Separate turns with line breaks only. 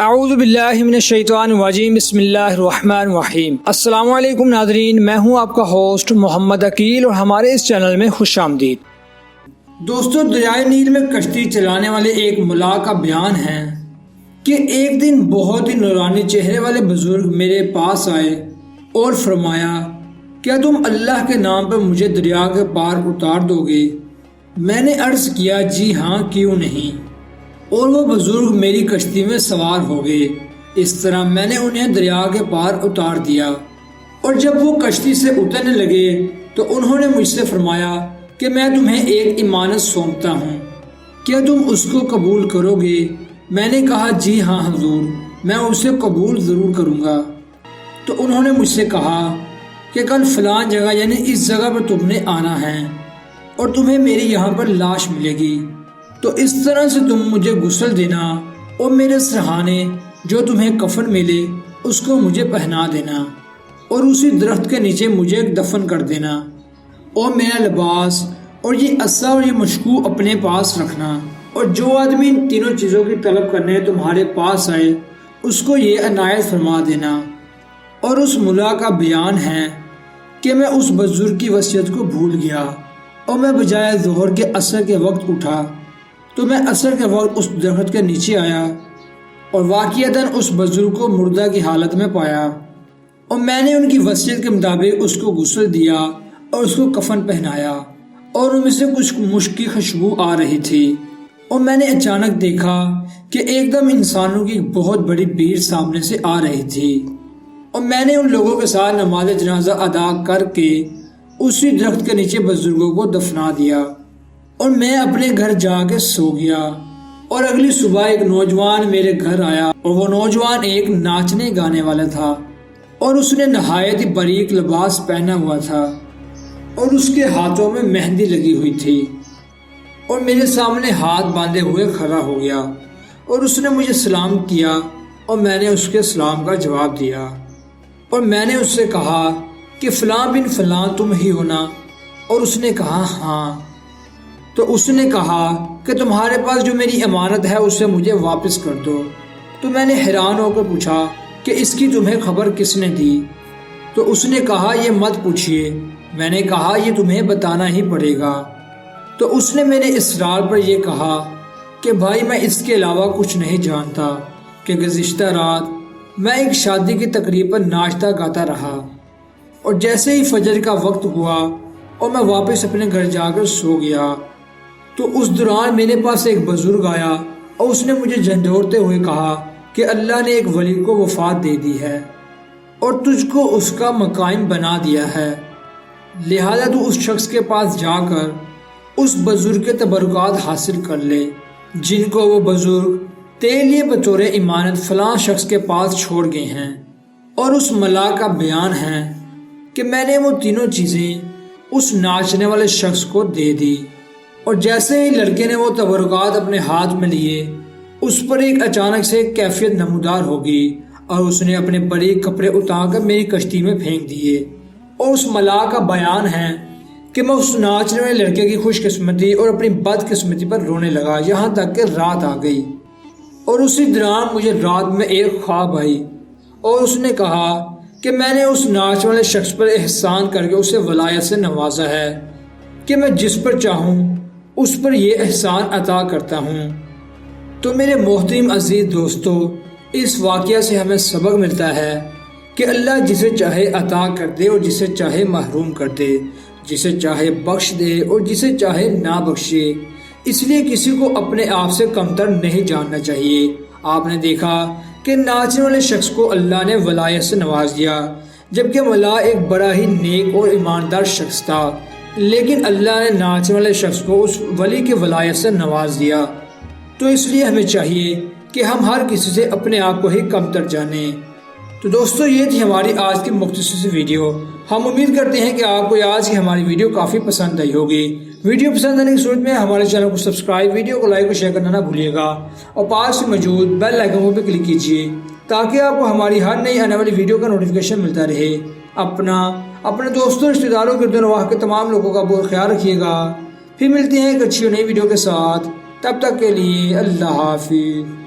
اعوذ باللہ من الشیطان الرجیم، بسم اللہ الرحمن الرحیم۔ السلام علیکم ناظرین، میں ہوں آپ کا ہوسٹ محمد عقیل اور ہمارے اس چینل میں خوش آمدید۔ دوستو، دریائے نیل میں کشتی چلانے والے ایک ملا کا بیان ہے کہ ایک دن بہت ہی نورانی چہرے والے بزرگ میرے پاس آئے اور فرمایا، کیا تم اللہ کے نام پر مجھے دریا کے پار اتار دو گے؟ میں نے عرض کیا، جی ہاں، کیوں نہیں؟ اور وہ بزرگ میری کشتی میں سوار ہو گئے۔ اس طرح میں نے انہیں دریا کے پار اتار دیا، اور جب وہ کشتی سے اترنے لگے تو انہوں نے مجھ سے فرمایا کہ میں تمہیں ایک امانت سونپتا ہوں، کیا تم اس کو قبول کرو گے؟ میں نے کہا، جی ہاں حضور، میں اسے قبول ضرور کروں گا۔ تو انہوں نے مجھ سے کہا کہ کل فلاں جگہ یعنی اس جگہ پر تم نے آنا ہے اور تمہیں میری یہاں پر لاش ملے گی، تو اس طرح سے تم مجھے غسل دینا اور میرے سرہانے جو تمہیں کفن ملے اس کو مجھے پہنا دینا، اور اسی درخت کے نیچے مجھے دفن کر دینا، اور میرا لباس اور یہ عصا اور یہ مشکو اپنے پاس رکھنا، اور جو آدمی ان تینوں چیزوں کی طلب کرنے تمہارے پاس آئے اس کو یہ عنایت فرما دینا۔ اور اس ملا کا بیان ہے کہ میں اس بزرگ کی وصیت کو بھول گیا اور میں بجائے ظہر کے عصر کے وقت اٹھا، تو میں عصر کے وقت اس درخت کے نیچے آیا اور واقعتاً اس بزرگ کو مردہ کی حالت میں پایا، اور میں نے ان کی وصیت کے مطابق اس کو غسل دیا اور اس کو کفن پہنایا، اور ان میں سے کچھ مشک کی خوشبو آ رہی تھی، اور میں نے اچانک دیکھا کہ ایک دم انسانوں کی بہت بڑی بھیڑ سامنے سے آ رہی تھی، اور میں نے ان لوگوں کے ساتھ نماز جنازہ ادا کر کے اسی درخت کے نیچے بزرگوں کو دفنا دیا، اور میں اپنے گھر جا کے سو گیا۔ اور اگلی صبح ایک نوجوان میرے گھر آیا، اور وہ نوجوان ایک ناچنے گانے والا تھا، اور اس نے نہایت ہی باریک لباس پہنا ہوا تھا، اور اس کے ہاتھوں میں مہندی لگی ہوئی تھی، اور میرے سامنے ہاتھ باندھے ہوئے کھڑا ہو گیا، اور اس نے مجھے سلام کیا، اور میں نے اس کے سلام کا جواب دیا، اور میں نے اس سے کہا کہ فلاں بن فلاں تم ہی ہونا؟ اور اس نے کہا، ہاں۔ تو اس نے کہا کہ تمہارے پاس جو میری امانت ہے اسے مجھے واپس کر دو۔ تو میں نے حیران ہو کر پوچھا کہ اس کی تمہیں خبر کس نے دی؟ تو اس نے کہا، یہ مت پوچھئے۔ میں نے کہا، یہ تمہیں بتانا ہی پڑے گا۔ تو اس نے میرے اصرار پر یہ کہا کہ بھائی، میں اس کے علاوہ کچھ نہیں جانتا کہ گزشتہ رات میں ایک شادی کی تقریب پر ناچتا گاتا رہا، اور جیسے ہی فجر کا وقت ہوا اور میں واپس اپنے گھر جا کر سو گیا، تو اس دوران میرے پاس ایک بزرگ آیا اور اس نے مجھے جھنجھوڑتے ہوئے کہا کہ اللہ نے ایک ولی کو وفات دے دی ہے اور تجھ کو اس کا مقام بنا دیا ہے، لہذا تو اس شخص کے پاس جا کر اس بزرگ کے تبرکات حاصل کر لے جن کو وہ بزرگ تیرے لیے بطور امانت فلاں شخص کے پاس چھوڑ گئے ہیں۔ اور اس ملا کا بیان ہے کہ میں نے وہ تینوں چیزیں اس ناچنے والے شخص کو دے دی، اور جیسے ہی لڑکے نے وہ تبرکات اپنے ہاتھ میں لیے، اس پر ایک اچانک سے کیفیت نمودار ہوگی، اور اس نے اپنے باریک کپڑے اتار کر میری کشتی میں پھینک دیے۔ اور اس ملا کا بیان ہے کہ میں اس ناچنے والے لڑکے کی خوش قسمتی اور اپنی بد قسمتی پر رونے لگا، یہاں تک کہ رات آ گئی، اور اسی دوران مجھے رات میں ایک خواب آئی، اور اس نے کہا کہ میں نے اس ناچنے والے شخص پر احسان کر کے اسے ولایت سے نوازا ہے کہ میں جس پر چاہوں اس پر یہ احسان عطا کرتا ہوں۔ تو میرے محترم عزیز دوستو، اس واقعہ سے ہمیں سبق ملتا ہے کہ اللہ جسے چاہے عطا کر دے اور جسے چاہے محروم کر دے، جسے چاہے بخش دے اور جسے چاہے نہ بخشے، اس لیے کسی کو اپنے آپ سے کمتر نہیں جاننا چاہیے۔ آپ نے دیکھا کہ ناچنے والے شخص کو اللہ نے ولایت سے نواز دیا، جبکہ ملا ایک بڑا ہی نیک اور ایماندار شخص تھا، لیکن اللہ نے ناچنے والے شخص کو اس ولی کے ولایت سے نواز دیا۔ تو اس لیے ہمیں چاہیے کہ ہم ہر کسی سے اپنے آپ کو ہی کمتر جانیں۔ تو دوستو، یہ تھی ہماری آج کی مختصر سی ویڈیو۔ ہم امید کرتے ہیں کہ آپ کو آج کی ہماری ویڈیو کافی پسند آئی ہوگی۔ ویڈیو پسند آنے کی صورت میں ہمارے چینل کو سبسکرائب، ویڈیو کو لائک اور شیئر کرنا نہ بھولیے گا، اور پاس میں موجود بیل آئیکن پہ کلک کیجیے تاکہ آپ کو ہماری ہر نئی آنے والی ویڈیو کا نوٹیفیکیشن ملتا رہے۔ اپنے دوستوں، رشتہ داروں، گرد و نواح کے تمام لوگوں کا بہت خیال رکھیے گا۔ پھر ملتے ہیں ایک اچھی اور نئی ویڈیو کے ساتھ، تب تک کے لیے اللہ حافظ۔